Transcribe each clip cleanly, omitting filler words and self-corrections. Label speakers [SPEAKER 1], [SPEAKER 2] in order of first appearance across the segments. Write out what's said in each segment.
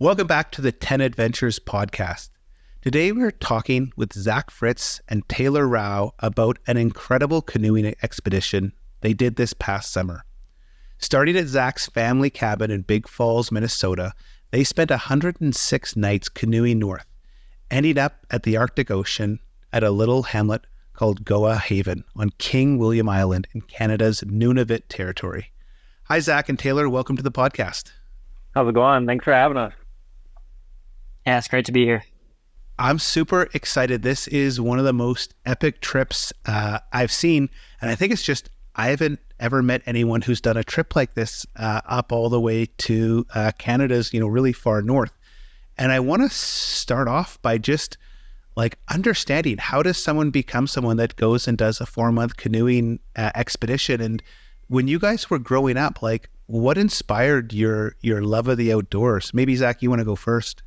[SPEAKER 1] Welcome back to the 10 Adventures podcast. Today we're talking with Zach Fritz and Taylor Rao about an incredible canoeing expedition they did this past summer. Starting at Zach's family cabin in Big Falls, Minnesota, they spent 106 nights canoeing north, ending up at the Arctic Ocean at a little hamlet called Goa Haven on King William Island in Canada's Nunavut territory. Hi, Zach and Taylor. Welcome to the podcast.
[SPEAKER 2] How's it going? Thanks for having us.
[SPEAKER 3] Yeah, it's great to be here.
[SPEAKER 1] I'm super excited. This is one of the most epic trips I've seen. And I think it's just, I haven't ever met anyone who's done a trip like this up all the way to Canada's, really far north. And I want to start off by just understanding, how does someone become someone that goes and does a 4-month canoeing expedition? And when you guys were growing up, what inspired your love of the outdoors? Maybe Zach, you want to go first?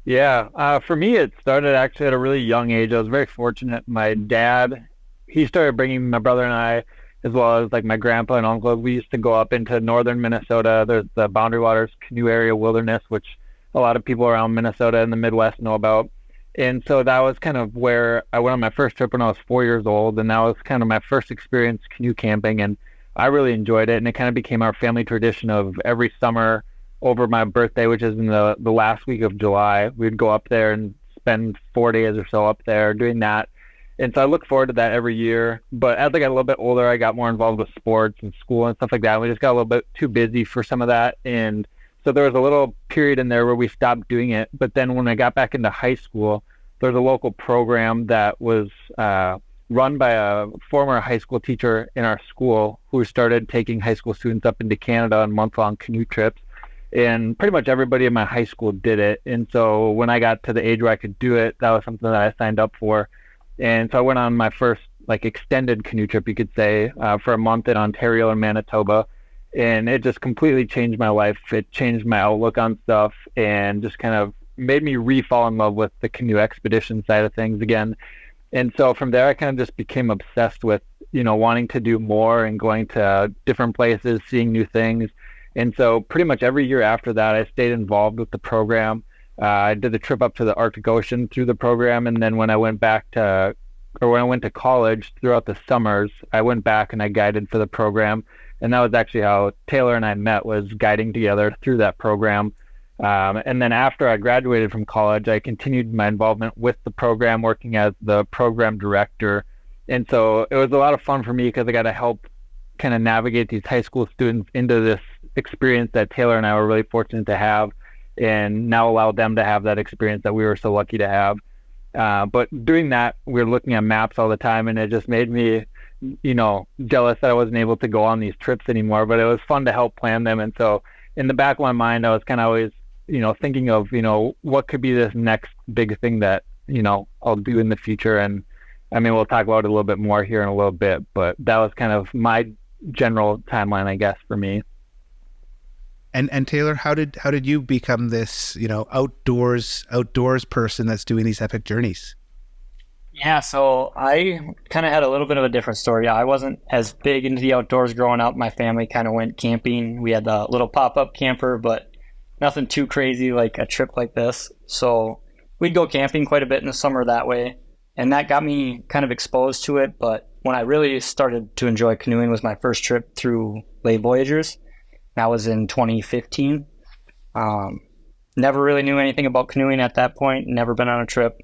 [SPEAKER 2] Yeah, for me, it started actually at a really young age. I was very fortunate. My dad, he started bringing my brother and I, as well as my grandpa and uncle. We used to go up into northern Minnesota. There's the Boundary Waters Canoe Area Wilderness, which a lot of people around Minnesota and the Midwest know about. And so that was kind of where I went on my first trip when I was 4 years old. And that was kind of my first experience canoe camping. And I really enjoyed it. And it kind of became our family tradition of every summer over my birthday, which is in the last week of July, we'd go up there and spend 4 days or so up there doing that. And so I look forward to that every year. But as I got a little bit older, I got more involved with sports and school and stuff like that. We just got a little bit too busy for some of that. And so there was a little period in there where we stopped doing it. But then when I got back into high school, there was a local program that was run by a former high school teacher in our school who started taking high school students up into Canada on month-long canoe trips. And pretty much everybody in my high school did it. And so when I got to the age where I could do it, that was something that I signed up for. And so I went on my first extended canoe trip, you could say, for a month in Ontario and Manitoba. And it just completely changed my life. It changed my outlook on stuff and just kind of made me re-fall in love with the canoe expedition side of things again. And so from there, I kind of just became obsessed with, wanting to do more and going to different places, seeing new things. And so pretty much every year after that, I stayed involved with the program. I did the trip up to the Arctic Ocean through the program. And then when I went to college throughout the summers, I went back and I guided for the program. And that was actually how Taylor and I met, was guiding together through that program. And then after I graduated from college, I continued my involvement with the program, working as the program director. And so it was a lot of fun for me because I got to help kind of navigate these high school students into this experience that Taylor and I were really fortunate to have, and now allow them to have that experience that we were so lucky to have. But doing that, we were looking at maps all the time, and it just made me, jealous that I wasn't able to go on these trips anymore, but it was fun to help plan them. And so in the back of my mind, I was kind of always, thinking of, what could be this next big thing that, I'll do in the future. And I mean, we'll talk about it a little bit more here in a little bit, but that was kind of my general timeline, I guess, for me.
[SPEAKER 1] And Taylor, how did you become this, outdoors person that's doing these epic journeys?
[SPEAKER 3] Yeah, so I kind of had a little bit of a different story. I wasn't as big into the outdoors growing up. My family kind of went camping. We had the little pop-up camper, but nothing too crazy like a trip like this. So we'd go camping quite a bit in the summer that way, and that got me kind of exposed to it. But when I really started to enjoy canoeing was my first trip through Lay Voyagers. That was in 2015. Never really knew anything about canoeing at that point, never been on a trip.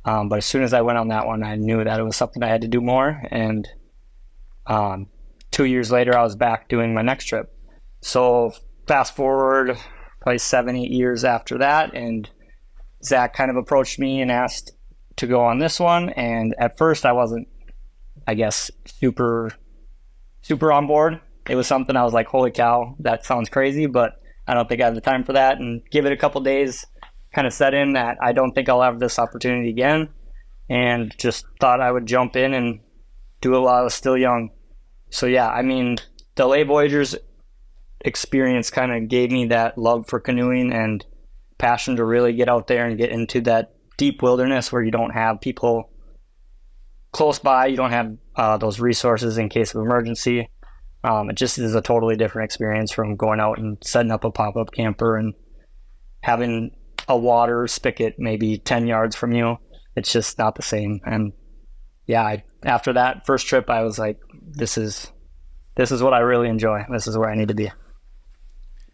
[SPEAKER 3] But as soon as I went on that one, I knew that it was something I had to do more. And 2 years later, I was back doing my next trip. So fast forward probably 7-8 years after that, and Zach kind of approached me and asked to go on this one. And at first I wasn't, I guess, super on board. It was something I was like, holy cow, that sounds crazy, but I don't think I have the time for that. And give it a couple days, kind of set in that I don't think I'll have this opportunity again, and just thought I would jump in and do it while I was still young. So yeah, I mean, the Lay Voyagers experience kind of gave me that love for canoeing and passion to really get out there and get into that deep wilderness where you don't have people close by, you don't have those resources in case of emergency. It just is a totally different experience from going out and setting up a pop-up camper and having a water spigot maybe 10 yards from you. It's just not the same. And yeah, after that first trip, I was like, this is what I really enjoy. This is where I need to be.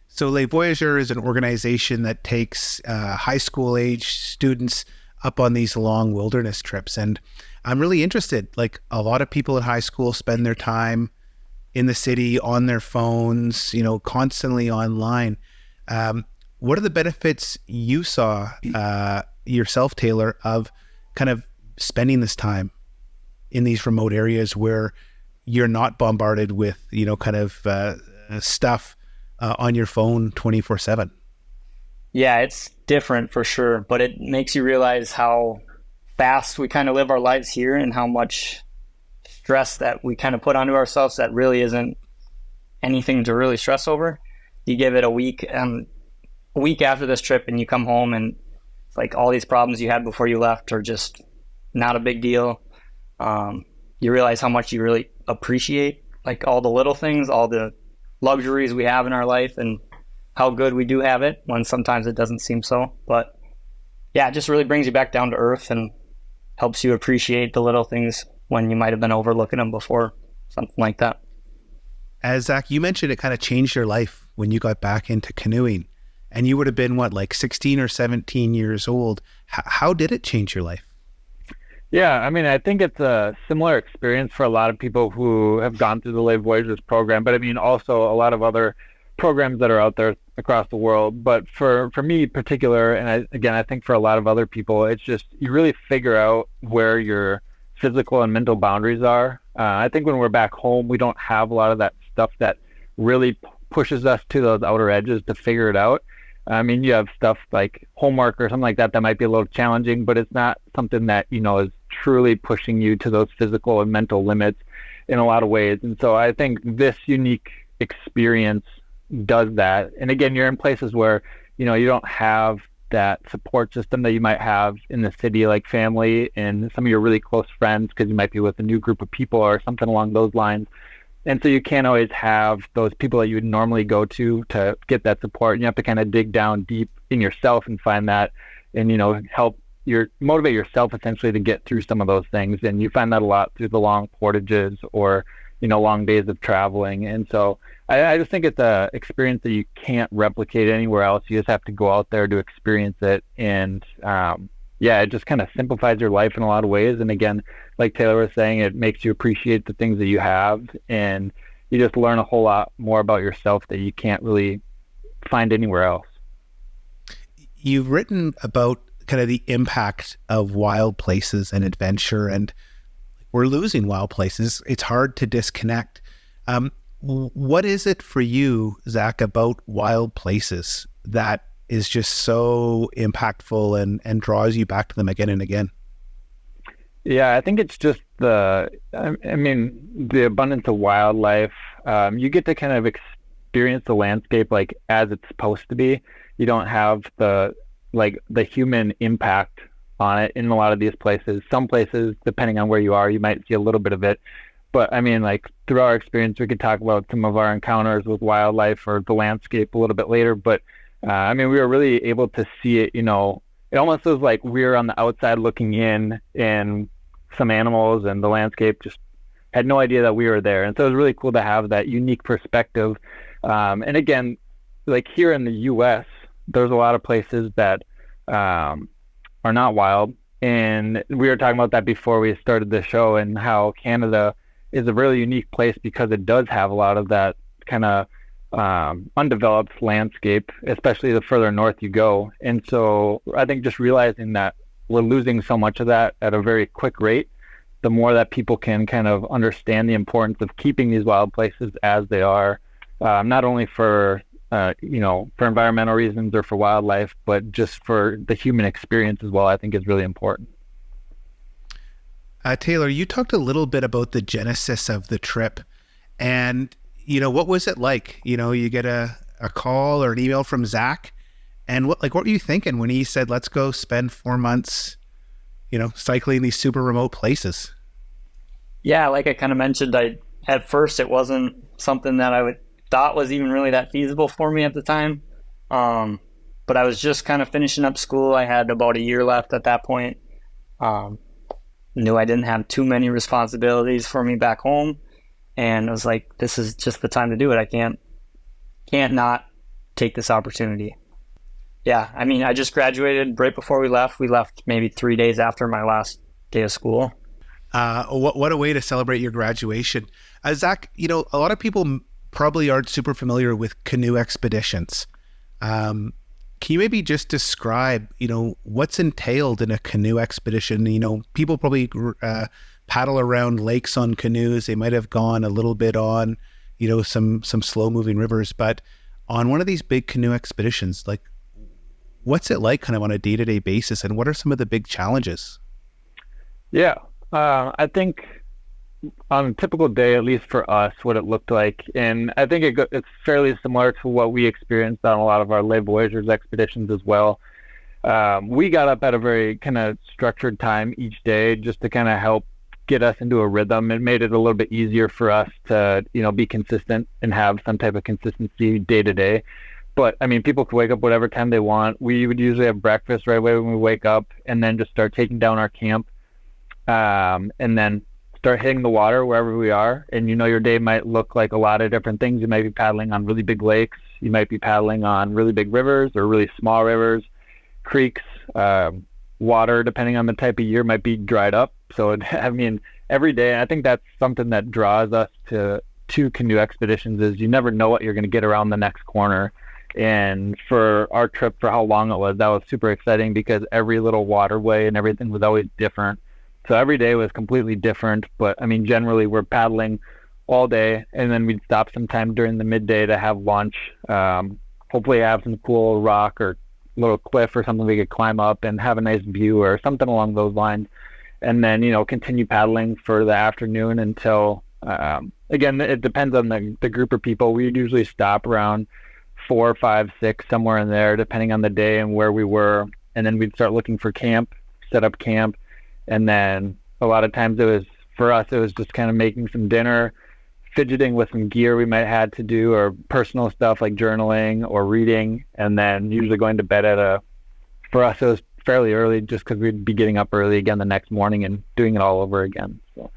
[SPEAKER 1] So Les Voyageurs is an organization that takes high school age students up on these long wilderness trips. And I'm really interested, like a lot of people at high school spend their time in the city on their phones, constantly online. What are the benefits you saw yourself, Taylor, of kind of spending this time in these remote areas where you're not bombarded with, stuff on your phone 24/7?
[SPEAKER 3] Yeah, it's different for sure, but it makes you realize how fast we kind of live our lives here and how much stress that we kind of put onto ourselves that really isn't anything to really stress over. You give it a week after this trip and you come home and it's like all these problems you had before you left are just not a big deal. You realize how much you really appreciate like all the little things, all the luxuries we have in our life, and how good we do have it when sometimes it doesn't seem so. But yeah, it just really brings you back down to earth and helps you appreciate the little things when you might have been overlooking them before, something like that.
[SPEAKER 1] As Zach, you mentioned it kind of changed your life when you got back into canoeing, and you would have been 16 or 17 years old. How did it change your life?
[SPEAKER 2] Yeah, I mean, I think it's a similar experience for a lot of people who have gone through the Les Voyageurs program, but I mean, also a lot of other programs that are out there across the world. But for me in particular, and I think for a lot of other people, it's just you really figure out where your physical and mental boundaries are. I think when we're back home, we don't have a lot of that stuff that really pushes us to those outer edges to figure it out. I mean, you have stuff like homework or something like that might be a little challenging, but it's not something that, is truly pushing you to those physical and mental limits in a lot of ways. And so I think this unique experience does that. And again, you're in places where, you don't have that support system that you might have in the city, like family and some of your really close friends, because you might be with a new group of people or something along those lines. And so you can't always have those people that you would normally go to get that support. And you have to kind of dig down deep in yourself and find that and, motivate yourself essentially to get through some of those things. And you find that a lot through the long portages or, long days of traveling. And so I just think it's a experience that you can't replicate anywhere else. You just have to go out there to experience it. And it just kind of simplifies your life in a lot of ways. And again, like Taylor was saying, it makes you appreciate the things that you have, and you just learn a whole lot more about yourself that you can't really find anywhere else.
[SPEAKER 1] You've written about kind of the impact of wild places and adventure, and we're losing wild places. It's hard to disconnect. What is it for you, Zach, about wild places that is just so impactful and draws you back to them again and again?
[SPEAKER 2] Yeah, I think it's just the abundance of wildlife. You get to kind of experience the landscape like as it's supposed to be. You don't have the human impact on it in a lot of these places. Some places, depending on where you are, you might see a little bit of it. But I mean, through our experience, we could talk about some of our encounters with wildlife or the landscape a little bit later. But we were really able to see it, it almost was like we were on the outside looking in, and some animals and the landscape just had no idea that we were there. And so it was really cool to have that unique perspective. And again, like here in the U.S., there's a lot of places that are not wild. And we were talking about that before we started the show, and how Canada is a really unique place because it does have a lot of that kind of undeveloped landscape, especially the further north you go. And so I think just realizing that we're losing so much of that at a very quick rate, the more that people can kind of understand the importance of keeping these wild places as they are, not only for environmental reasons or for wildlife, but just for the human experience as well, I think is really important.
[SPEAKER 1] Taylor, you talked a little bit about the genesis of the trip, and what was it like? You get a call or an email from Zach, and what were you thinking when he said, let's go spend 4 months, cycling these super remote places?
[SPEAKER 3] Yeah, like I kind of mentioned, at first it wasn't something that thought was even really that feasible for me at the time. But I was just kind of finishing up school. I had about a year left at that point. Knew I didn't have too many responsibilities for me back home. And I was like, this is just the time to do it. I can't not take this opportunity. Yeah, I mean, I just graduated right before we left. We left maybe 3 days after my last day of school.
[SPEAKER 1] What a way to celebrate your graduation. Zach, a lot of people probably aren't super familiar with canoe expeditions. Can you maybe just describe, what's entailed in a canoe expedition? People probably paddle around lakes on canoes. They might have gone a little bit on, some slow moving rivers, but on one of these big canoe expeditions, like, what's it like kind of on a day-to-day basis, and what are some of the big challenges?
[SPEAKER 2] Yeah, I think on a typical day, at least for us, what it looked like, and I think it's fairly similar to what we experienced on a lot of our Les Voyageurs expeditions as well. We got up at a very kind of structured time each day just to kind of help get us into a rhythm. It made it a little bit easier for us to, be consistent and have some type of consistency day to day. But I mean, people could wake up whatever time they want. We would usually have breakfast right away when we wake up, and then just start taking down our camp, and then start hitting the water wherever we are. And your day might look like a lot of different things. You might be paddling on really big lakes. You might be paddling on really big rivers or really small rivers, creeks. Water, depending on the type of year, might be dried up. So I mean, every day, I think that's something that draws us to canoe expeditions, is you never know what you're going to get around the next corner. And for our trip, for how long it was, that was super exciting because every little waterway and everything was always different. So every day was completely different. But I mean, generally we're paddling all day, and then we'd stop sometime during the midday to have lunch. Hopefully have some cool rock or little cliff or something we could climb up and have a nice view or something along those lines. And then, continue paddling for the afternoon until, again, it depends on the group of people. We'd usually stop around 4, 5, 6, somewhere in there, depending on the day and where we were. And then we'd start looking for camp, set up camp. And then a lot of times for us, it was just kind of making some dinner, fidgeting with some gear we might have to do, or personal stuff like journaling or reading. And then usually going to bed for us, it was fairly early just because we'd be getting up early again the next morning and doing it all over again. So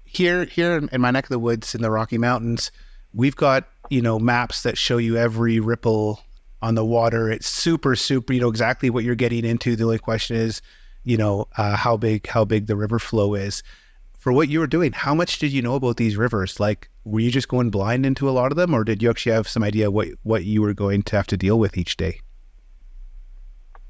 [SPEAKER 1] here in my neck of the woods in the Rocky Mountains, we've got, maps that show you every ripple on the water. It's super, exactly what you're getting into. The only question is, how big the river flow is. For what you were doing, how much did you know about these rivers? Like, were you just going blind into a lot of them, or did you actually have some idea what you were going to have to deal with each day?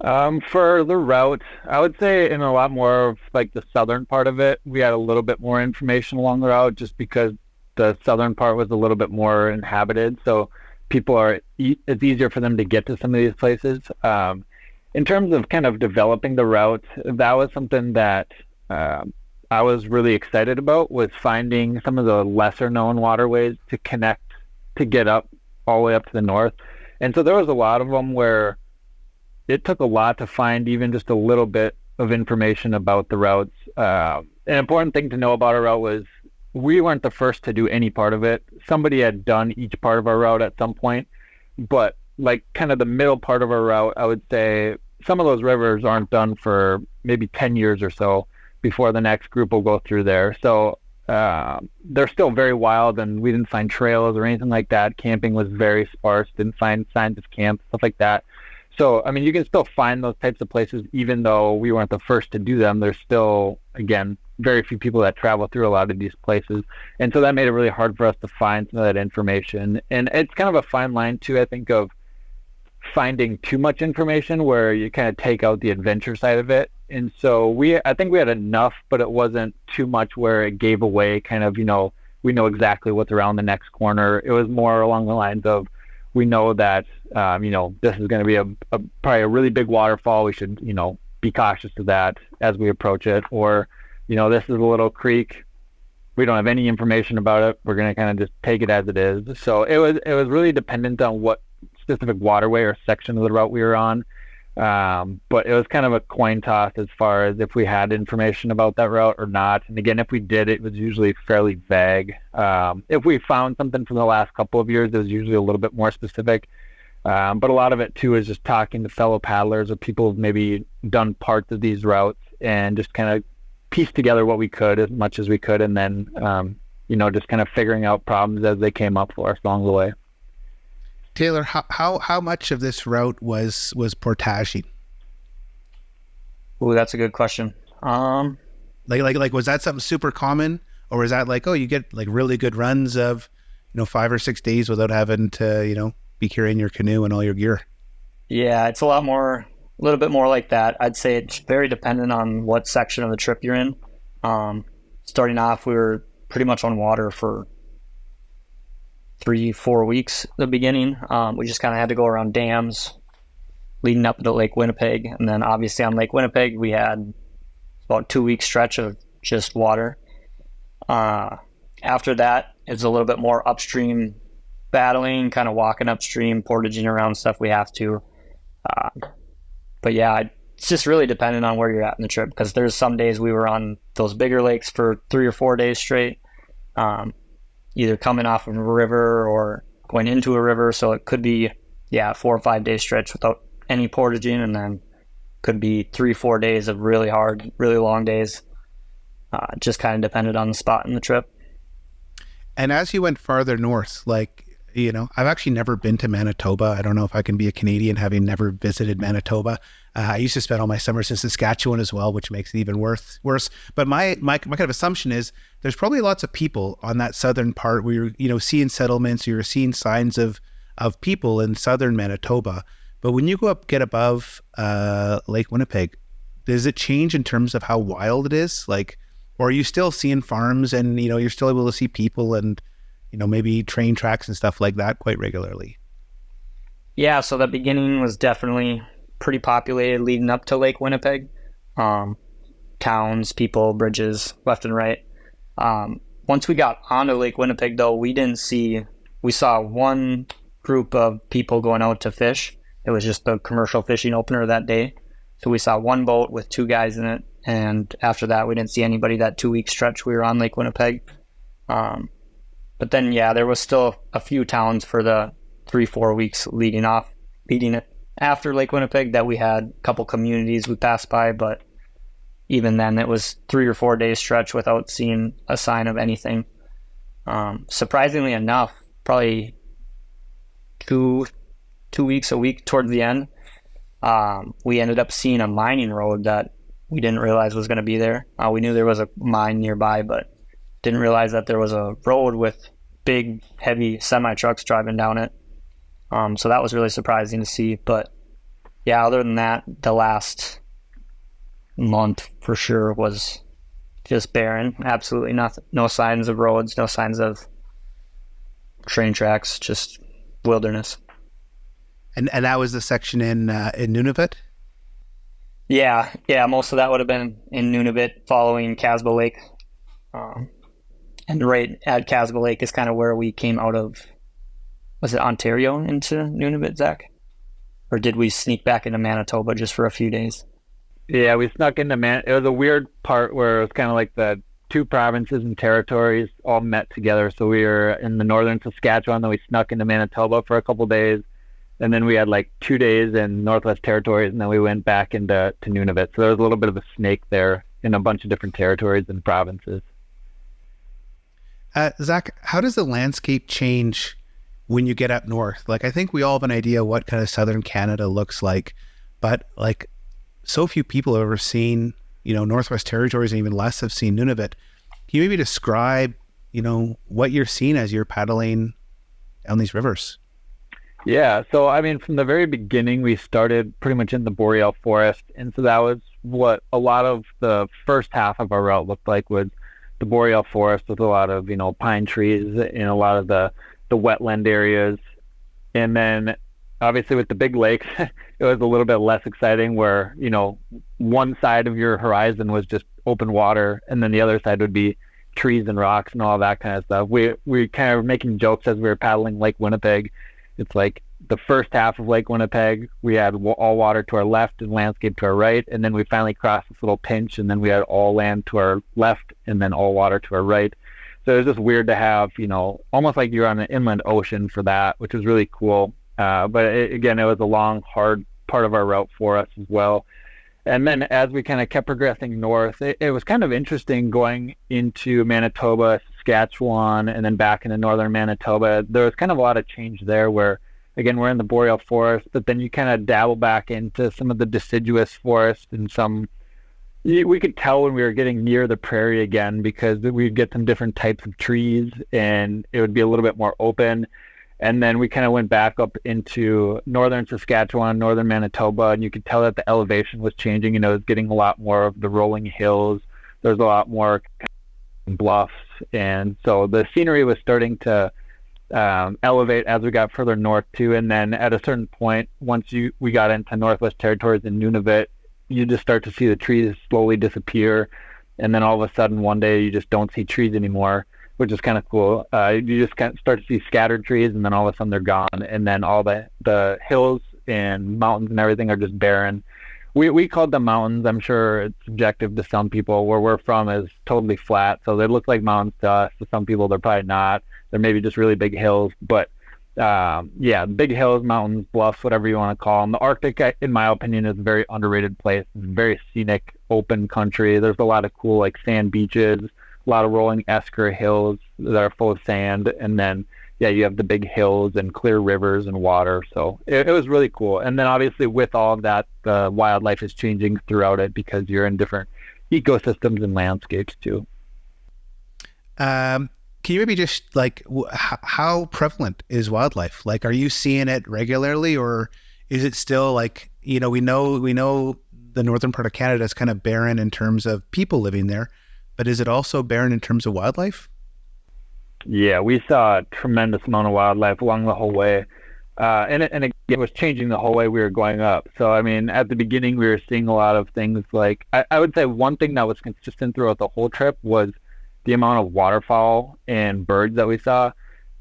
[SPEAKER 2] For the route, I would say in a lot more of like the southern part of it, we had a little bit more information along the route just because the southern part was a little bit more inhabited. So it's easier for them to get to some of these places. In terms of kind of developing the route, that was something that I was really excited about, was finding some of the lesser known waterways to connect, to get up all the way up to the north. And so there was a lot of them where it took a lot to find even just a little bit of information about the routes. An important thing to know about our route was we weren't the first to do any part of it. Somebody had done each part of our route at some point, but like kind of the middle part of our route, I would say some of those rivers aren't done for maybe 10 years or so before the next group will go through there. So they're still very wild, and we didn't find trails or anything like that. Camping was very sparse, didn't find signs of camp, stuff like that. So, I mean, you can still find those types of places, even though we weren't the first to do them. There's still, again, very few people that travel through a lot of these places. And so that made it really hard for us to find some of that information. And it's kind of a fine line, too, I think, of finding too much information where you kind of take out the adventure side of it. And so I think we had enough, but it wasn't too much where it gave away kind of, we know exactly what's around the next corner. It was more along the lines of, we know that, this is going to be probably a really big waterfall. We should, be cautious of that as we approach it. Or, this is a little creek. We don't have any information about it. We're going to kind of just take it as it is. So it was really dependent on what specific waterway or section of the route we were on. But it was kind of a coin toss as far as if we had information about that route or not. And again, if we did, it was usually fairly vague. If we found something from the last couple of years, it was usually a little bit more specific. But a lot of it too is just talking to fellow paddlers or people who've maybe done parts of these routes and just kind of piece together what we could as much as we could, and then just kind of figuring out problems as they came up for us along the way.
[SPEAKER 1] Taylor, how much of this route was portaging?
[SPEAKER 3] Ooh, that's a good question.
[SPEAKER 1] Like was that something super common, or was that like, oh, you get like really good runs of 5 or 6 days without having to be carrying your canoe and all your gear?
[SPEAKER 3] Yeah, it's a little bit more like that. I'd say it's very dependent on what section of the trip you're in. Starting off, we were pretty much on water for 3-4 weeks at the beginning. We just kind of had to go around dams leading up to Lake Winnipeg, and then obviously on Lake Winnipeg we had about 2 week stretch of just water. After that, it's a little bit more upstream battling, kind of walking upstream, portaging around stuff we have to. But yeah, it's just really dependent on where you're at in the trip, because there's some days we were on those bigger lakes for 3 or 4 days straight, either coming off of a river or going into a river. So it could be 4 or 5 day stretch without any portaging, and then could be 3-4 days of really hard, really long days. Just kind of depended on the spot in the trip.
[SPEAKER 1] And as you went farther north, I've actually never been to Manitoba. I don't know if I can be a Canadian having never visited Manitoba. I used to spend all my summers in Saskatchewan as well, which makes it even worse. But my kind of assumption is there's probably lots of people on that southern part where you're seeing settlements, you're seeing signs of people in southern Manitoba. But when you get above Lake Winnipeg, does it change in terms of how wild it is? Or are you still seeing farms and you're still able to see people and maybe train tracks and stuff like that quite regularly?
[SPEAKER 3] Yeah, so the beginning was definitely pretty populated leading up to Lake Winnipeg. Towns, people, bridges, left and right. Once we got onto Lake Winnipeg, though, we saw one group of people going out to fish. It was just the commercial fishing opener that day. So we saw one boat with 2 guys in it. And after that, we didn't see anybody that 2 week stretch we were on Lake Winnipeg. But then, there was still a few towns for the 3-4 weeks leading it after Lake Winnipeg that we had a couple communities we passed by. But even then, it was 3 or 4 days stretch without seeing a sign of anything. Surprisingly enough, probably two weeks a week toward the end, we ended up seeing a mining road that we didn't realize was going to be there. We knew there was a mine nearby, but didn't realize that there was a road with big, heavy semi-trucks driving down it. So that was really surprising to see. But yeah, other than that, the last month for sure was just barren. Absolutely nothing. No signs of roads, no signs of train tracks, just wilderness.
[SPEAKER 1] And that was the section in Nunavut?
[SPEAKER 3] Yeah, most of that would have been in Nunavut following Casba Lake. And right at Casba Lake is kind of where we came out of. Was it Ontario into Nunavut, Zach? Or did we sneak back into Manitoba just for a few days?
[SPEAKER 2] Yeah, we snuck into It was a weird part where it was kind of like the 2 provinces and territories all met together. So we were in the northern Saskatchewan, then we snuck into Manitoba for a couple days. And then we had 2 days in Northwest Territories, and then we went back into Nunavut. So there was a little bit of a snake there in a bunch of different territories and provinces.
[SPEAKER 1] Zach, how does the landscape change when you get up north? I think we all have an idea what kind of southern Canada looks like, but so few people have ever seen, Northwest Territories, and even less have seen Nunavut. Can you maybe describe, what you're seeing as you're paddling down these rivers?
[SPEAKER 2] Yeah, so from the very beginning, we started pretty much in the boreal forest, and so that was what a lot of the first half of our route looked like, was the boreal forest with a lot of pine trees and a lot of the wetland areas. And then obviously with the big lakes, it was a little bit less exciting, where one side of your horizon was just open water, and then the other side would be trees and rocks and all that kind of stuff. We kind of were making jokes as we were paddling Lake Winnipeg. It's like the first half of Lake Winnipeg, we had all water to our left and landscape to our right, and then we finally crossed this little pinch, and then we had all land to our left and then all water to our right. So it was just weird to have, almost like you're on an inland ocean for that, which was really cool. Again, it was a long, hard part of our route for us as well. And then as we kind of kept progressing north, it was kind of interesting going into Manitoba, Saskatchewan, and then back into northern Manitoba. There was kind of a lot of change there where, again, we're in the boreal forest, but then you kind of dabble back into some of the deciduous forest and we could tell when we were getting near the prairie again because we'd get some different types of trees and it would be a little bit more open. And then we kind of went back up into northern Saskatchewan, northern Manitoba, and you could tell that the elevation was changing. It was getting a lot more of the rolling hills. There's a lot more bluffs. And so the scenery was starting to elevate as we got further north too. And then at a certain point, once we got into Northwest Territories and Nunavut, you just start to see the trees slowly disappear, and then all of a sudden one day you just don't see trees anymore, which is kind of cool. You just kind of start to see scattered trees, and then all of a sudden they're gone, and then all the hills and mountains and everything are just barren. We called them mountains. I'm sure it's subjective to some people. Where we're from is totally flat, so they look like mountains to us. To some people, they're probably not. They're maybe just really big hills, but big hills, mountains, bluffs, whatever you want to call them. The Arctic, in my opinion, is a very underrated place. It's a very scenic, open country. There's a lot of cool like sand beaches, a lot of rolling esker hills that are full of sand, and then you have the big hills and clear rivers and water. So it was really cool. And then obviously with all of that, the wildlife is changing throughout it because you're in different ecosystems and landscapes too.
[SPEAKER 1] Can you maybe just how prevalent is wildlife? Like, are you seeing it regularly, or is it still like, we know the northern part of Canada is kind of barren in terms of people living there, but is it also barren in terms of wildlife?
[SPEAKER 2] Yeah, we saw a tremendous amount of wildlife along the whole way. And it was changing the whole way we were going up. So, I mean, at the beginning, we were seeing a lot of things like, I would say one thing that was consistent throughout the whole trip was the amount of waterfowl and birds that we saw,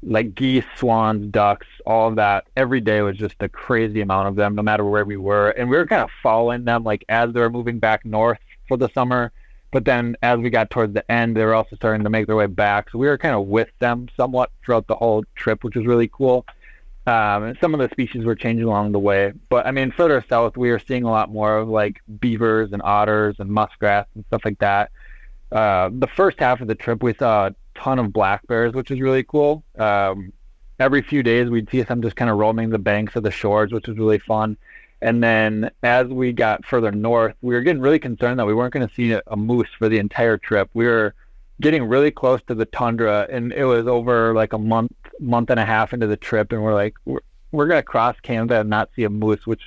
[SPEAKER 2] like geese, swans, ducks, all of that. Every day was just a crazy amount of them, no matter where we were. And we were kind of following them like as they were moving back north for the summer. But then as we got towards the end, they were also starting to make their way back. So we were kind of with them somewhat throughout the whole trip, which was really cool. And some of the species were changing along the way. But I mean, further south, we were seeing a lot more of like beavers and otters and muskrats and stuff like that. The first half of the trip, we saw a ton of black bears, which was really cool. Every few days, we'd see them just kind of roaming the banks of the shores, which was really fun. And then as we got further north, we were getting really concerned that we weren't going to see a moose for the entire trip. We were getting really close to the tundra, and it was over like a month and a half into the trip, and we're like, we're going to cross Canada and not see a moose, which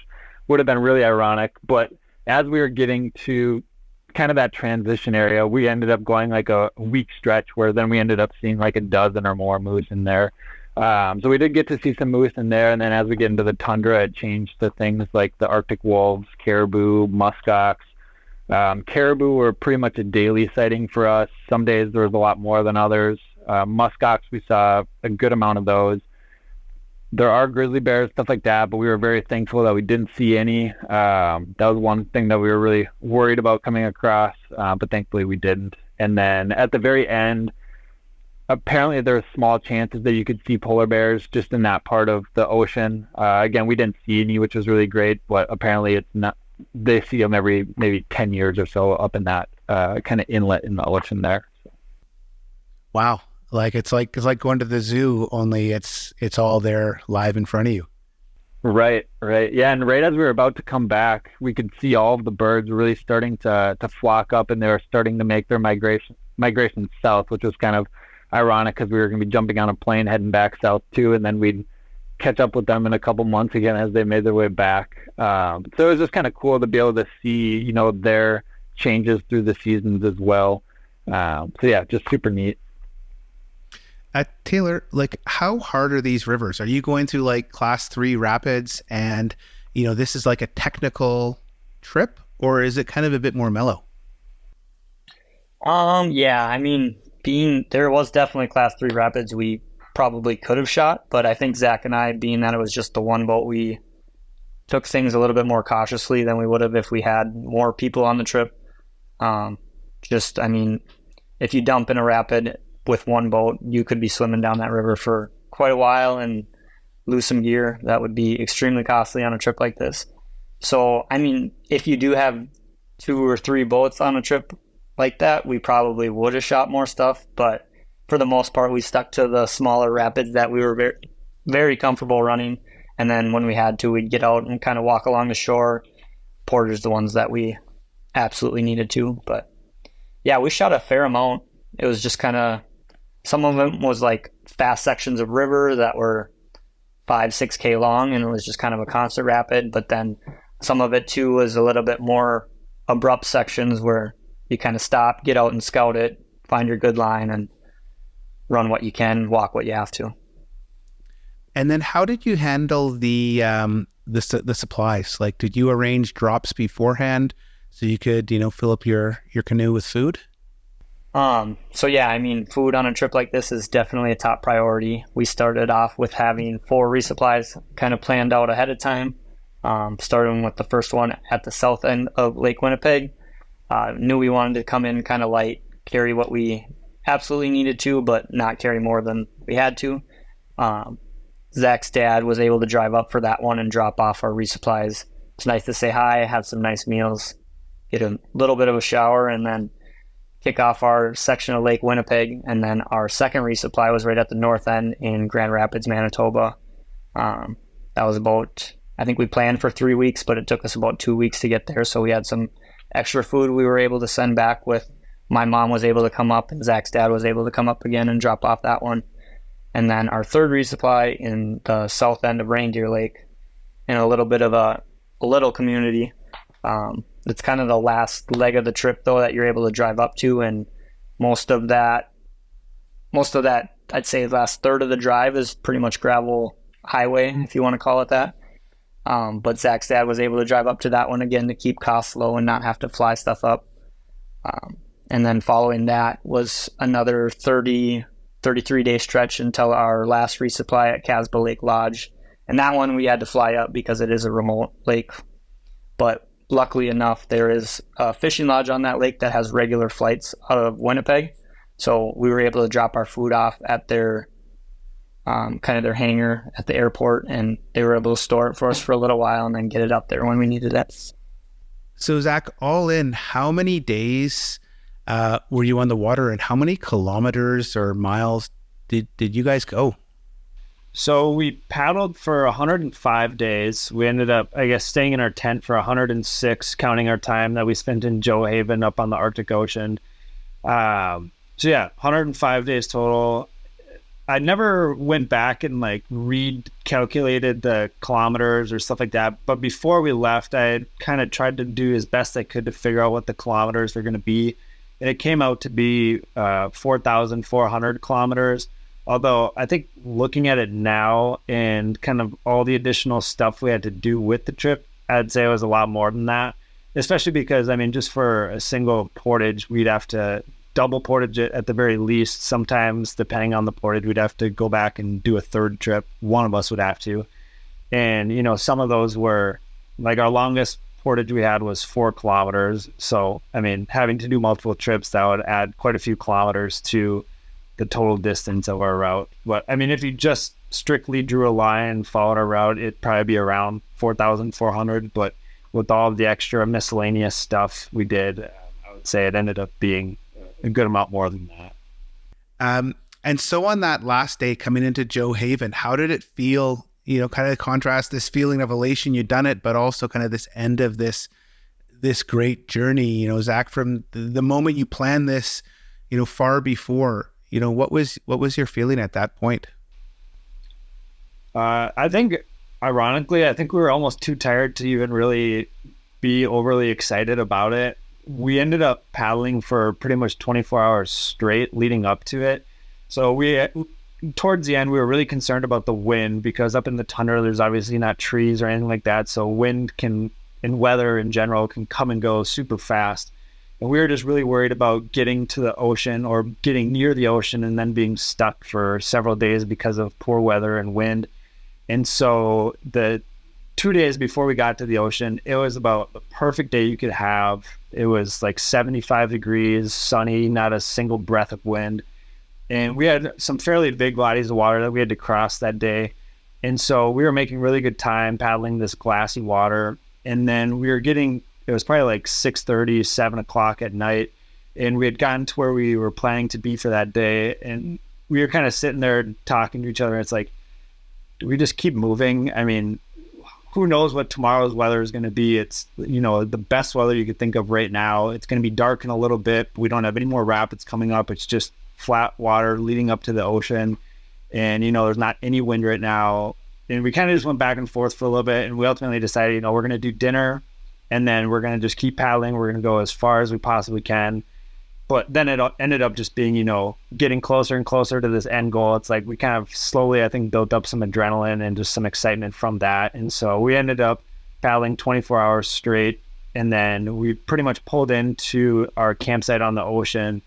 [SPEAKER 2] would have been really ironic. But as we were getting to kind of that transition area, we ended up going like a week stretch where then we ended up seeing like a dozen or more moose in there. So we did get to see some moose in there, and then as we get into the tundra, it changed to things like the Arctic wolves, caribou, muskox. Caribou were pretty much a daily sighting for us. Some days there was a lot more than others. Muskox, we saw a good amount of those. There are grizzly bears, stuff like that, but we were very thankful that we didn't see any. That was one thing that we were really worried about coming across, but thankfully we didn't. And then at the very end, apparently there's small chances that you could see polar bears just in that part of the ocean. Again, we didn't see any, which was really great, but apparently it's not. They see them every maybe 10 years or so up in that kind of inlet in the ocean there.
[SPEAKER 1] Wow. It's like going to the zoo, only it's all there live in front of you.
[SPEAKER 2] Right. Yeah, and right as we were about to come back, we could see all of the birds really starting to flock up, and they were starting to make their migration south, which was kind of ironic because we were going to be jumping on a plane heading back south too, and then we'd catch up with them in a couple months again as they made their way back. So it was just kind of cool to be able to see, their changes through the seasons as well. So yeah, just super neat.
[SPEAKER 1] Taylor, how hard are these rivers? Are you going through class 3 rapids and, this is like a technical trip, or is it kind of a bit more mellow?
[SPEAKER 3] Yeah, I mean, there was definitely class 3 rapids we probably could have shot, but I think Zach and I, being that it was just the one boat, we took things a little bit more cautiously than we would have if we had more people on the trip. If you dump in a rapid with one boat, you could be swimming down that river for quite a while, and lose some gear. That would be extremely costly on a trip like this. So, I mean, if you do have 2 or 3 boats on a trip like that, we probably would have shot more stuff. But for the most part, we stuck to the smaller rapids that we were very, very comfortable running. And then when we had to, we'd get out and kind of walk along the shore. Porter's the ones that we absolutely needed to. But yeah, we shot a fair amount. It was just kind of, some of them was like fast sections of river that were 5-6K long, and it was just kind of a constant rapid. But then some of it too was a little bit more abrupt sections where you kind of stop, get out and scout it, find your good line, and run what you can, walk what you have to.
[SPEAKER 1] And then how did you handle the supplies? Like, did you arrange drops beforehand so you could, fill up your canoe with food?
[SPEAKER 3] So yeah, I mean, food on a trip like this is definitely a top priority. We started off with having 4 resupplies kind of planned out ahead of time. Starting with the first one at the south end of Lake Winnipeg. Knew we wanted to come in kind of light, carry what we absolutely needed to, but not carry more than we had to. Zach's dad was able to drive up for that one and drop off our resupplies. It's nice to say hi, have some nice meals, get a little bit of a shower, and then kick off our section of Lake Winnipeg. And then our second resupply was right at the north end in Grand Rapids, Manitoba. That was about, I think we planned for 3 weeks, but it took us about 2 weeks to get there. So we had some extra food we were able to send back with. My mom was able to come up, and Zach's dad was able to come up again and drop off that one. And then our third resupply in the south end of Reindeer Lake, in a little bit of a little community. It's kind of the last leg of the trip though that you're able to drive up to, and most of that I'd say the last third of the drive is pretty much gravel highway, if you want to call it that. But Zach's dad was able to drive up to that one again to keep costs low and not have to fly stuff up. And then following that was another 33-day stretch until our last resupply at Casba Lake Lodge. And that one we had to fly up because it is a remote lake. But luckily enough, there is a fishing lodge on that lake that has regular flights out of Winnipeg. So we were able to drop our food off at their kind of their hangar at the airport, and they were able to store it for us for a little while and then get it up there when we needed it.
[SPEAKER 1] So Zach, all in, how many days were you on the water, and how many kilometers or miles did you guys go?
[SPEAKER 4] So we paddled for 105 days. We ended up, I guess, staying in our tent for 106, counting our time that we spent in Joe Haven up on the Arctic Ocean. So yeah, 105 days total. I never went back and recalculated the kilometers or stuff like that. But before we left, I kind of tried to do as best I could to figure out what the kilometers were going to be. And it came out to be 4,400 kilometers. Although I think looking at it now and kind of all the additional stuff we had to do with the trip, I'd say it was a lot more than that. Especially because, I mean, just for a single portage, we'd have to double portage it at the very least. Sometimes, depending on the portage, we'd have to go back and do a third trip. One of us would have to. And, some of those were, our longest portage we had was 4 kilometers. So, I mean, having to do multiple trips, that would add quite a few kilometers to the total distance of our route. But I mean, if you just strictly drew a line and followed our route, it'd probably be around 4,400. But with all of the extra miscellaneous stuff we did, I would say it ended up being a good amount more than that.
[SPEAKER 1] And so on that last day coming into Joe Haven, how did it feel, kind of contrast this feeling of elation, you'd done it, but also kind of this end of this great journey, Zach, from the moment you planned this, far before, what was your feeling at that point?
[SPEAKER 4] I think, ironically, we were almost too tired to even really be overly excited about it. We ended up paddling for pretty much 24 hours straight leading up to it. So towards the end, we were really concerned about the wind, because up in the tundra, there's obviously not trees or anything like that. So wind and weather in general can come and go super fast. And we were just really worried about getting to the ocean or getting near the ocean and then being stuck for several days because of poor weather and wind. And so the 2 days before we got to the ocean, it was about the perfect day you could have. It was 75 degrees, sunny, not a single breath of wind. And we had some fairly big bodies of water that we had to cross that day. And so we were making really good time paddling this glassy water. And then it was probably like 6:30, 7 o'clock at night. And we had gotten to where we were planning to be for that day. And we were kind of sitting there talking to each other. It's like, do we just keep moving? I mean, who knows what tomorrow's weather is going to be? It's, the best weather you could think of right now. It's going to be dark in a little bit. We don't have any more rapids coming up. It's just flat water leading up to the ocean. And, there's not any wind right now. And we kind of just went back and forth for a little bit. And we ultimately decided, we're going to do dinner. And then we're going to just keep paddling. We're going to go as far as we possibly can. But then it ended up just being, getting closer and closer to this end goal. It's like we kind of slowly, I think, built up some adrenaline and just some excitement from that. And so we ended up paddling 24 hours straight. And then we pretty much pulled into our campsite on the ocean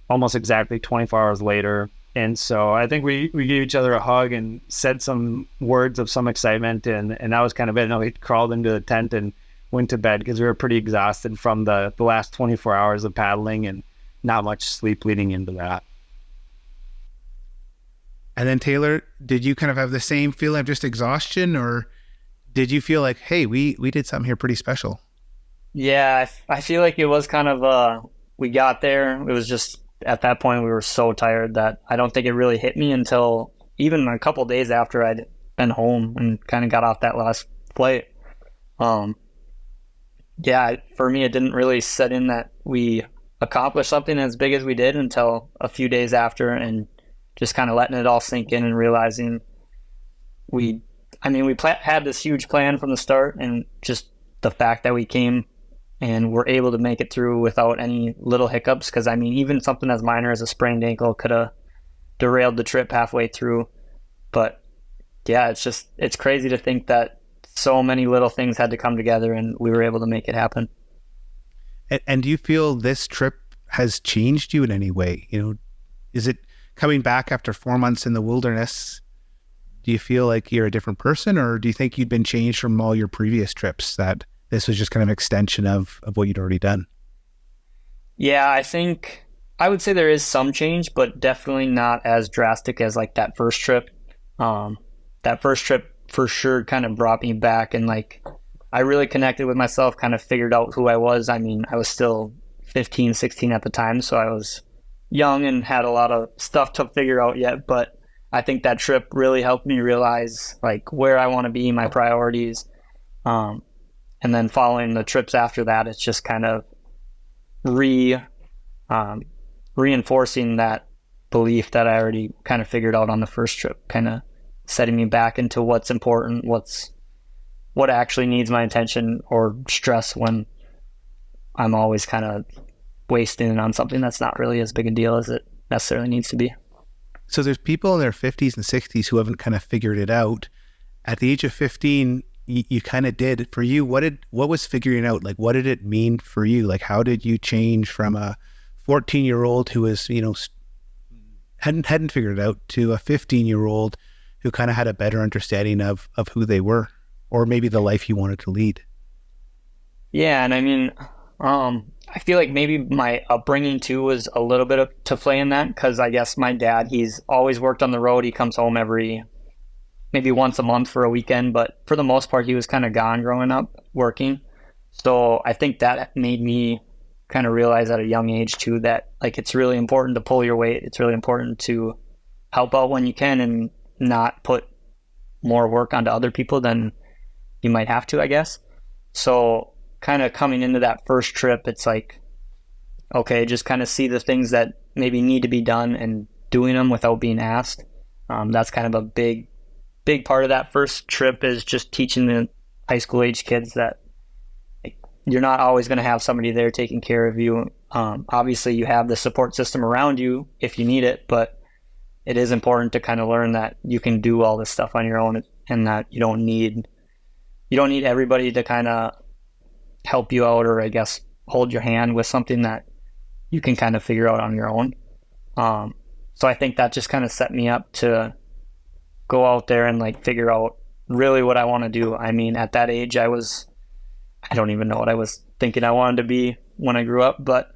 [SPEAKER 4] almost exactly 24 hours later. And so I think we gave each other a hug and said some words of some excitement. And that was kind of it. And we crawled into the tent and went to bed because we were pretty exhausted from the last 24 hours of paddling and not much sleep leading into that.
[SPEAKER 1] And then Taylor, did you kind of have the same feeling of just exhaustion, or did you feel like, hey, we did something here pretty special?
[SPEAKER 3] Yeah, I feel like it was kind of, we got there. It was just, at that point, we were so tired that I don't think it really hit me until even a couple days after I'd been home and kind of got off that last flight. Yeah, for me, it didn't really set in that we accomplished something as big as we did until a few days after, and just kind of letting it all sink in and realizing we had this huge plan from the start, and just the fact that we came and were able to make it through without any little hiccups. Because even something as minor as a sprained ankle could have derailed the trip halfway through. But yeah, it's crazy to think that so many little things had to come together and we were able to make it happen.
[SPEAKER 1] And do you feel this trip has changed you in any way? Is it coming back after 4 months in the wilderness? Do you feel like you're a different person, or do you think you'd been changed from all your previous trips, that this was just kind of an extension of what you'd already done?
[SPEAKER 3] Yeah, I would say there is some change, but definitely not as drastic as like that first trip. That first trip for sure kind of brought me back, and I really connected with myself, kind of figured out who I was. I was still 15, 16 at the time, so I was young and had a lot of stuff to figure out yet. But I think that trip really helped me realize where I want to be, my priorities. And then following the trips after that, it's just kind of reinforcing that belief that I already kind of figured out on the first trip, kind of setting me back into what's important, what actually needs my attention or stress, when I'm always kind of wasting on something that's not really as big a deal as it necessarily needs to be.
[SPEAKER 1] So there's people in their 50s and 60s who haven't kind of figured it out. At the age of 15, you kind of did. For you, what was figuring out? What did it mean for you? How did you change from a 14-year-old who was, hadn't figured it out, to a 15-year-old who kind of had a better understanding of who they were, or maybe the life you wanted to lead?
[SPEAKER 3] Yeah, and I feel like maybe my upbringing too was a little bit to play in that, because I guess my dad, he's always worked on the road. He comes home maybe once a month for a weekend, but for the most part, he was kind of gone growing up working. So I think that made me kind of realize at a young age too that it's really important to pull your weight. It's really important to help out when you can and not put more work onto other people than you might have to, I guess. So kind of coming into that first trip, it's okay, just kind of see the things that maybe need to be done and doing them without being asked. That's kind of a big part of that first trip, is just teaching the high school age kids that you're not always going to have somebody there taking care of you. Obviously you have the support system around you if you need it, but it is important to kind of learn that you can do all this stuff on your own, and that you don't need everybody to kind of help you out, or I guess hold your hand with something that you can kind of figure out on your own. So I think that just kind of set me up to go out there and figure out really what I want to do. At that age, I don't even know what I was thinking I wanted to be when I grew up, but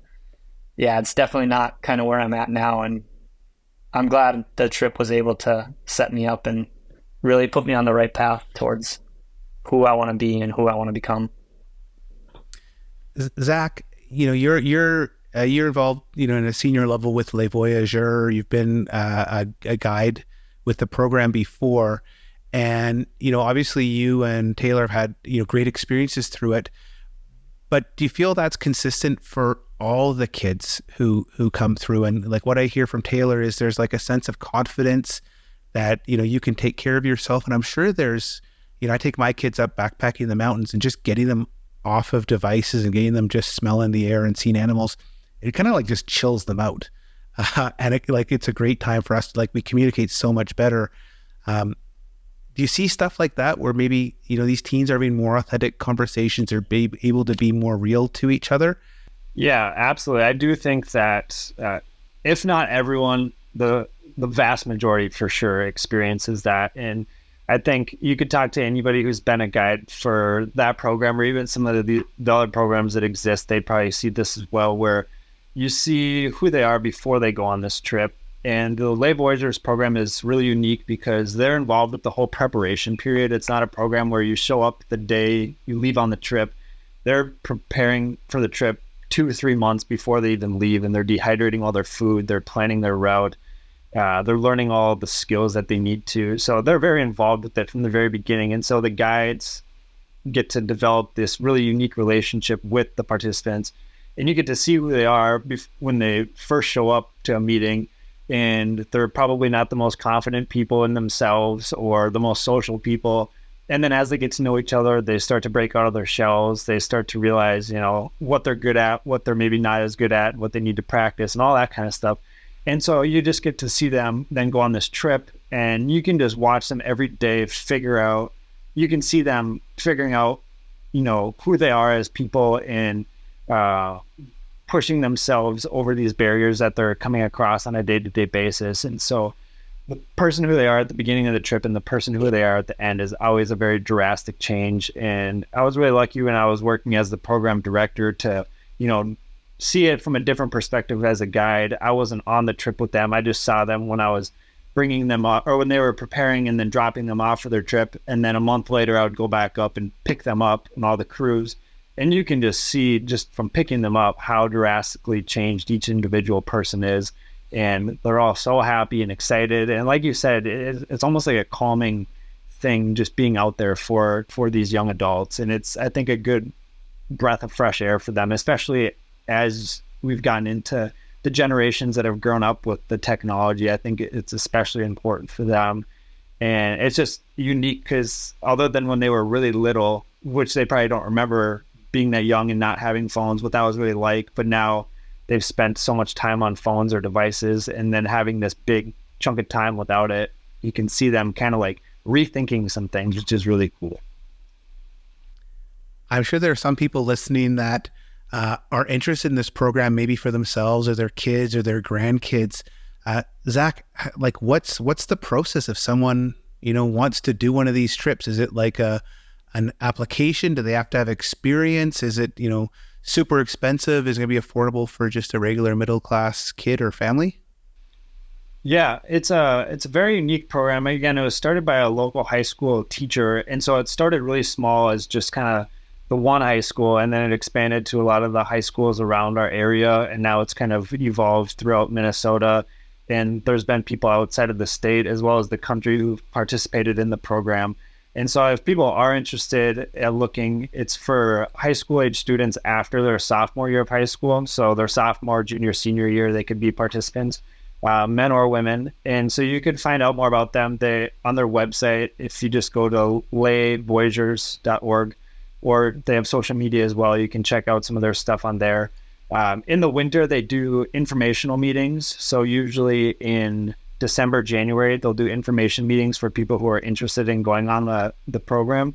[SPEAKER 3] yeah, it's definitely not kind of where I'm at now. And I'm glad the trip was able to set me up and really put me on the right path towards who I want to be and who I want to become.
[SPEAKER 1] Zach, you're involved, in a senior level with Les Voyageurs. You've been a guide with the program before, and obviously you and Taylor have had great experiences through it. But do you feel that's consistent for all the kids who come through? And like what I hear from Taylor is there's like a sense of confidence that you can take care of yourself. And I'm sure there's I take my kids up backpacking in the mountains, and just getting them off of devices and getting them just smelling the air and seeing animals, it kind of like just chills them out. And it's a great time for us to we communicate so much better. Do you see stuff like that where maybe, these teens are having more authentic conversations or be able to be more real to each other?
[SPEAKER 4] Yeah, absolutely. I do think that if not everyone, the vast majority for sure experiences that. And I think you could talk to anybody who's been a guide for that program, or even some of the other programs that exist. They'd probably see this as well, where you see who they are before they go on this trip. And the Les Voyageurs program is really unique because they're involved with the whole preparation period. It's not a program where you show up the day you leave on the trip. They're preparing for the trip 2 or 3 months before they even leave, and they're dehydrating all their food. They're planning their route. They're learning all the skills that they need to. So they're very involved with it from the very beginning. And so the guides get to develop this really unique relationship with the participants. And you get to see who they are when they first show up to a meeting. And they're probably not the most confident people in themselves or the most social people. And then as they get to know each other, they start to break out of their shells. They start to realize, what they're good at, what they're maybe not as good at, what they need to practice, and all that kind of stuff. And so you just get to see them then go on this trip, and you can just watch them every day you can see them figuring out, who they are as people, and pushing themselves over these barriers that they're coming across on a day-to-day basis. And so the person who they are at the beginning of the trip and the person who they are at the end is always a very drastic change. And I was really lucky when I was working as the program director to, see it from a different perspective as a guide. I wasn't on the trip with them. I just saw them when I was bringing them up, or when they were preparing and then dropping them off for their trip. And then a month later, I would go back up and pick them up and all the crews. And you can just see, just from picking them up, how drastically changed each individual person is. And they're all so happy and excited. And like you said, it's almost like a calming thing just being out there for these young adults. And it's, I think, a good breath of fresh air for them, especially as we've gotten into the generations that have grown up with the technology. I think it's especially important for them. And it's just unique because other than when they were really little, which they probably don't remember being that young and not having phones, what that was really like, but now they've spent so much time on phones or devices, and then having this big chunk of time without it, you can see them kind of like rethinking some things, which is really cool.
[SPEAKER 1] I'm sure there are some people listening that are interested in this program, maybe for themselves or their kids or their grandkids. Zach, what's the process if someone, wants to do one of these trips? Is it like an application? Do they have to have experience? Is it, super expensive? Is it going to be affordable for just a regular middle-class kid or family?
[SPEAKER 4] Yeah, it's a very unique program. Again, it was started by a local high school teacher. And so it started really small as just kind of the one high school, and then it expanded to a lot of the high schools around our area. And now it's kind of evolved throughout Minnesota. And there's been people outside of the state as well as the country who've participated in the program. And so if people are interested at looking, it's for high school age students after their sophomore year of high school. So their sophomore, junior, senior year, they could be participants, men or women. And so you could find out more about them on their website. If you just go to lesvoyageurs.org, or they have social media as well, you can check out some of their stuff on there. In the winter, they do informational meetings. So usually in December, January, they'll do information meetings for people who are interested in going on the program.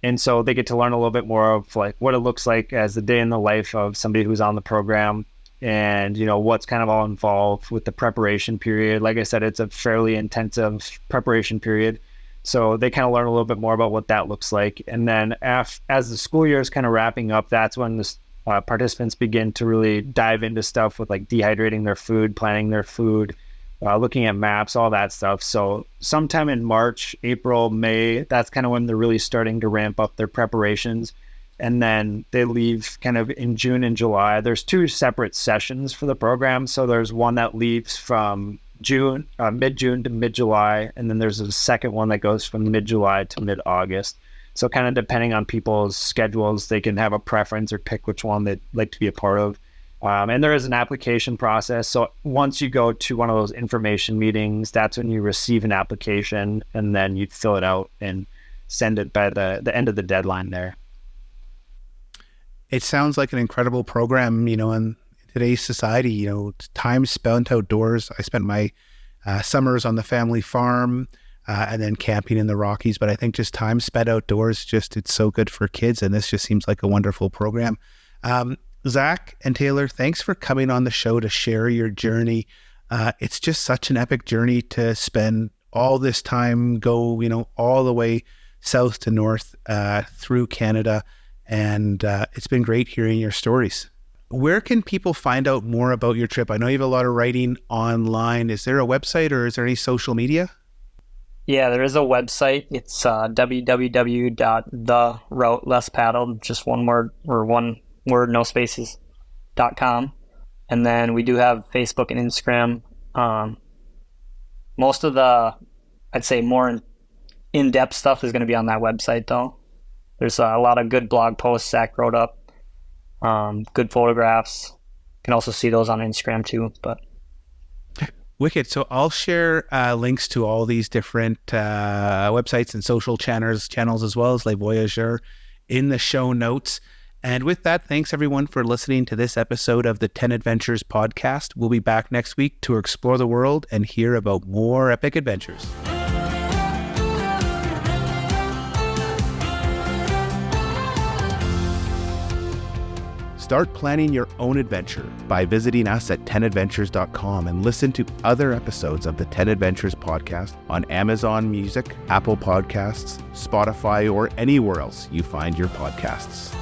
[SPEAKER 4] And so they get to learn a little bit more of like what it looks like as the day in the life of somebody who's on the program, and what's kind of all involved with the preparation period. Like I said, it's a fairly intensive preparation period. So they kind of learn a little bit more about what that looks like. And then as the school year is kind of wrapping up, that's when the participants begin to really dive into stuff with like dehydrating their food, planning their food, looking at maps, all that stuff. So sometime in March, April, May, that's kind of when they're really starting to ramp up their preparations. And then they leave kind of in June and July. There's 2 separate sessions for the program. So there's one that leaves from mid-June to mid-July. And then there's a second one that goes from mid-July to mid-August. So kind of depending on people's schedules, they can have a preference or pick which one they'd like to be a part of. And there is an application process. So once you go to one of those information meetings, that's when you receive an application, and then you fill it out and send it by the end of the deadline there.
[SPEAKER 1] It sounds like an incredible program, in today's society, time spent outdoors. I spent my summers on the family farm and then camping in the Rockies, but I think just time spent outdoors, it's so good for kids. And this just seems like a wonderful program. Zach and Taylor, thanks for coming on the show to share your journey. It's just such an epic journey to spend all this time, go, all the way south to north through Canada. And it's been great hearing your stories. Where can people find out more about your trip? I know you have a lot of writing online. Is there a website or is there any social media?
[SPEAKER 3] Yeah, there is a website. It's www.theroutelesspaddled, just one word, no spaces.com. And then we do have Facebook and Instagram. Most of the, I'd say, more in-depth stuff is going to be on that website, though. There's a lot of good blog posts Zach wrote up, good photographs. You can also see those on Instagram too. But
[SPEAKER 1] wicked. So I'll share links to all these different websites and social channels as well as Les Voyageurs in the show notes. And with that, thanks everyone for listening to this episode of the 10 Adventures podcast. We'll be back next week to explore the world and hear about more epic adventures. Start planning your own adventure by visiting us at 10adventures.com and listen to other episodes of the 10 Adventures podcast on Amazon Music, Apple Podcasts, Spotify, or anywhere else you find your podcasts.